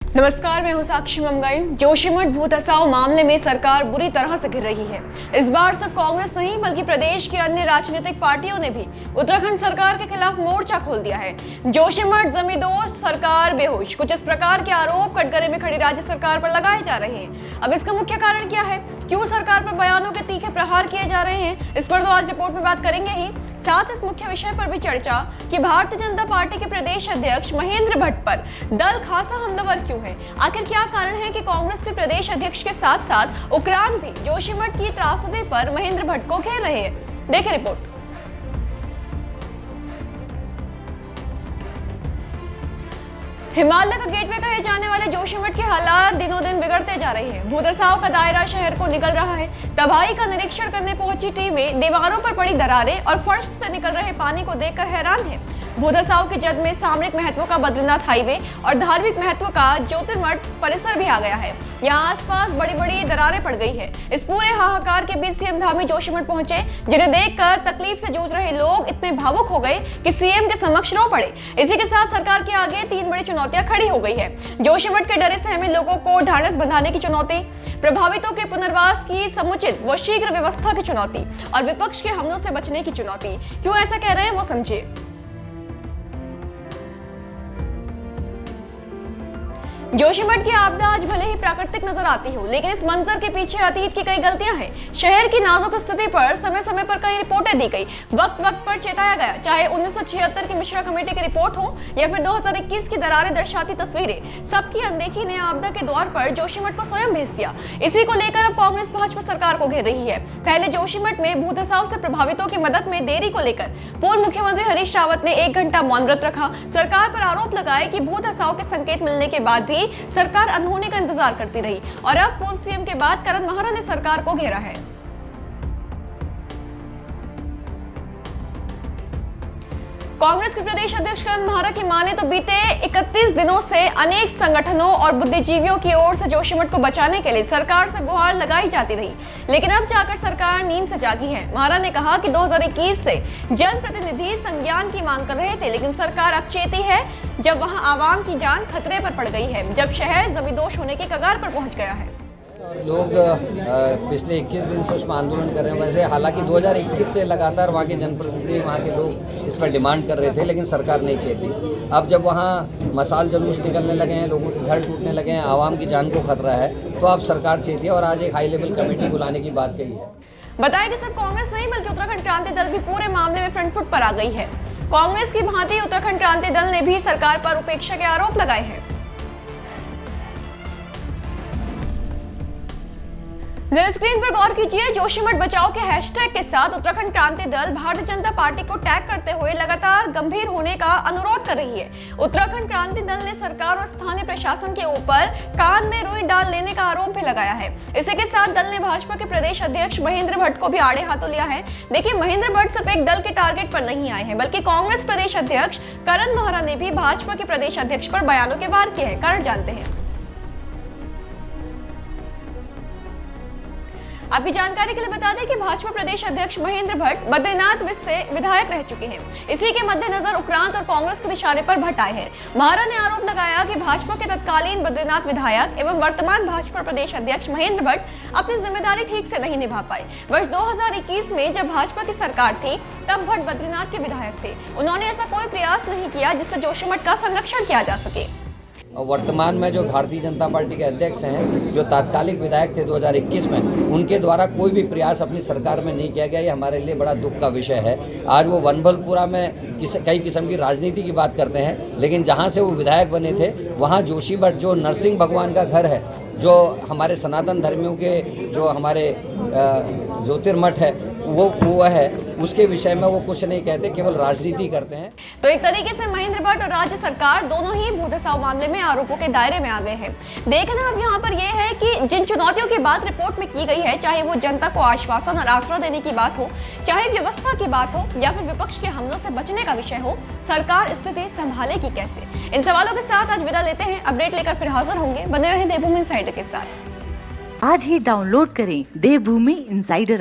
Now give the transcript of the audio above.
नमस्कार, मैं हूं साक्षी मंगाई। जोशीमठ भू धसाव मामले में सरकार बुरी तरह से घिर रही है। इस बार सिर्फ कांग्रेस नहीं बल्कि प्रदेश की अन्य राजनीतिक पार्टियों ने भी उत्तराखंड सरकार के खिलाफ मोर्चा खोल दिया है। जोशीमठ जमींदोज, सरकार बेहोश, कुछ इस प्रकार के आरोप कटघरे में खड़ी राज्य सरकार पर लगाए जा रहे हैं। अब इसका मुख्य कारण क्या है, क्यों सरकार पर बयानों के तीखे प्रहार किए जा रहे हैं, इस पर तो आज रिपोर्ट में बात करेंगे ही। साथ इस मुख्य विषय पर भी चर्चा कि भारतीय जनता पार्टी के प्रदेश अध्यक्ष महेंद्र भट्ट पर दल खासा हमलावर क्यों है। आखिर क्या कारण है कि कांग्रेस के प्रदेश अध्यक्ष के साथ साथ उक्रांद भी जोशीमठ की त्रासदी पर महेंद्र भट्ट को घेर रहे हैं। देखिए रिपोर्ट। हिमालय का गेटवे कहे जाने वाले जोशीमठ के हालात दिनों दिन बिगड़ते जा रहे हैं। भूधसाव का दायरा शहर को निकल रहा है। तबाही का निरीक्षण करने पहुंची टीमें दीवारों पर पड़ी दरारें और फर्श से निकल रहे पानी को देखकर हैरान है। भूधसाव की जद में सामरिक महत्व का बद्रीनाथ हाईवे और धार्मिक महत्व का ज्योतिर्मठ परिसर भी आ गया है। यहाँ आसपास बड़ी बड़ी दरारें पड़ गई है। इस पूरे हाहाकार के बीच सीएम धामी जोशीमठ पहुंचे, जिन्हें देखकर तकलीफ से जूझ रहे लोग इतने भावुक हो गए कि सीएम के समक्ष रो पड़े। इसी के साथ सरकार के आगे तीन बड़ी चुनौतियां खड़ी हो गई है। जोशीमठ के डरे सहमे लोगों को ढांढस बंधाने की चुनौती, प्रभावितों के पुनर्वास की समुचित व शीघ्र व्यवस्था की चुनौती और विपक्ष के हमलों से बचने की चुनौती। क्यों ऐसा कह रहे हैं वो समझिए। जोशीमठ की आपदा आज भले ही प्राकृतिक नजर आती हो, लेकिन इस मंजर के पीछे अतीत की कई गलतियां हैं। शहर की नाजुक स्थिति पर समय समय पर कई रिपोर्टें दी गई, वक्त वक्त पर चेताया गया, चाहे 1976 की मिश्रा कमेटी की रिपोर्ट हो या फिर 2021 की दरारें दर्शाती तस्वीरें। सबकी अनदेखी ने आपदा के द्वार पर जोशीमठ को स्वयं भेज दिया। इसी को लेकर अब कांग्रेस भाजपा सरकार को घेर रही है। पहले जोशीमठ में भूधसाव से प्रभावितों की मदद में देरी को लेकर पूर्व मुख्यमंत्री हरीश रावत ने 1 घंटा मौन व्रत रखा। सरकार पर आरोप लगाया कि भूधसाव के संकेत मिलने के बाद भी सरकार अनहोनी का इंतजार करती रही और अब पूर्व सीएम के बाद करण महारा ने सरकार को घेरा है। कांग्रेस के प्रदेश अध्यक्ष करण महारा की माने तो बीते 31 दिनों से अनेक संगठनों और बुद्धिजीवियों की ओर से जोशीमठ को बचाने के लिए सरकार से गुहार लगाई जाती रही, लेकिन अब जाकर सरकार नींद से जागी है। महारा ने कहा कि 2021 से जनप्रतिनिधि संज्ञान की मांग कर रहे थे, लेकिन सरकार अब चेती है जब वहां आवाम की जान खतरे पर पड़ गई है, जब शहर जमींदोज होने की कगार पर पहुंच गया है। लोग पिछले 21 दिन से उसमें आंदोलन कर रहे हैं। वैसे हालांकि 2021 से लगातार वहाँ के जनप्रतिनिधि, वहाँ के लोग इस पर डिमांड कर रहे थे, लेकिन सरकार नहीं चाहती। अब जब वहाँ मसाल जुलूस निकलने लगे हैं, लोगों के घर टूटने लगे हैं, आवाम की जान को खतरा है, तो अब सरकार चाहती है और आज एक हाई लेवल कमेटी बुलाने की बात कही है। बताया कि सिर्फ कांग्रेस नहीं बल्कि उत्तराखंड क्रांति दल भी पूरे मामले में फ्रंट फुट पर आ गई है। कांग्रेस की भांति उत्तराखंड क्रांति दल ने भी सरकार पर उपेक्षा के आरोप लगाए हैं। जरा स्क्रीन पर गौर कीजिए। जोशीमठ बचाओ के हैशटैग के साथ उत्तराखंड क्रांति दल भारतीय जनता पार्टी को टैग करते हुए लगातार गंभीर होने का अनुरोध कर रही है। उत्तराखंड क्रांति दल ने सरकार और स्थानीय प्रशासन के ऊपर कान में रुई डाल लेने का आरोप भी लगाया है। इसी के साथ दल ने भाजपा के प्रदेश अध्यक्ष महेंद्र भट्ट को भी आड़े हाथों लिया है। देखिए, महेंद्र भट्ट सिर्फ एक दल के टारगेट पर नहीं आए हैं, बल्कि कांग्रेस प्रदेश अध्यक्ष करण महारा ने भी भाजपा के प्रदेश अध्यक्ष पर बयानों के वार किए हैं। कारण जानते हैं। आपकी जानकारी के लिए बता दें कि भाजपा प्रदेश अध्यक्ष महेंद्र भट्ट बद्रीनाथ से विधायक रह चुके हैं। इसी के मद्देनजर उक्रांद और कांग्रेस के निशाने पर भट्ट आए हैं। महारा ने आरोप लगाया कि भाजपा के तत्कालीन बद्रीनाथ विधायक एवं वर्तमान भाजपा प्रदेश अध्यक्ष महेंद्र भट्ट अपनी जिम्मेदारी ठीक से नहीं निभा पाए। वर्ष 2021 में जब भाजपा की सरकार थी, तब भट्ट बद्रीनाथ के विधायक थे। उन्होंने ऐसा कोई प्रयास नहीं किया जिससे जोशीमठ का संरक्षण किया जा सके। वर्तमान में जो भारतीय जनता पार्टी के अध्यक्ष हैं, जो तात्कालिक विधायक थे 2021 में, उनके द्वारा कोई भी प्रयास अपनी सरकार में नहीं किया गया। ये हमारे लिए बड़ा दुख का विषय है। आज वो वनभलपुरा में कई किस्म की राजनीति की बात करते हैं, लेकिन जहाँ से वो विधायक बने थे वहाँ जोशीमठ जो नरसिंह भगवान का घर है, जो हमारे सनातन धर्मियों के जो हमारे ज्योतिर्मठ है वो है, उसके विषय में वो कुछ नहीं कहते, केवल राजनीति करते हैं। तो एक तरीके से महेंद्र भट्ट और राज्य सरकार दोनों ही भूधसाव मामले में आरोपों के दायरे में आ गए हैं। देखना अब यहाँ पर यह है कि जिन चुनौतियों की बात रिपोर्ट में की गई है, चाहे वो जनता को आश्वासन और आसरा देने की बात हो, चाहे व्यवस्था की बात हो या फिर विपक्ष के हमलों से बचने का विषय हो, सरकार स्थिति संभालेगी कैसे? इन सवालों के साथ आज विदा लेते हैं। अपडेट लेकर फिर हाजिर होंगे। बने रहें देवभूमि इनसाइडर के साथ। आज ही डाउनलोड करें देवभूमि इनसाइडर ऐप।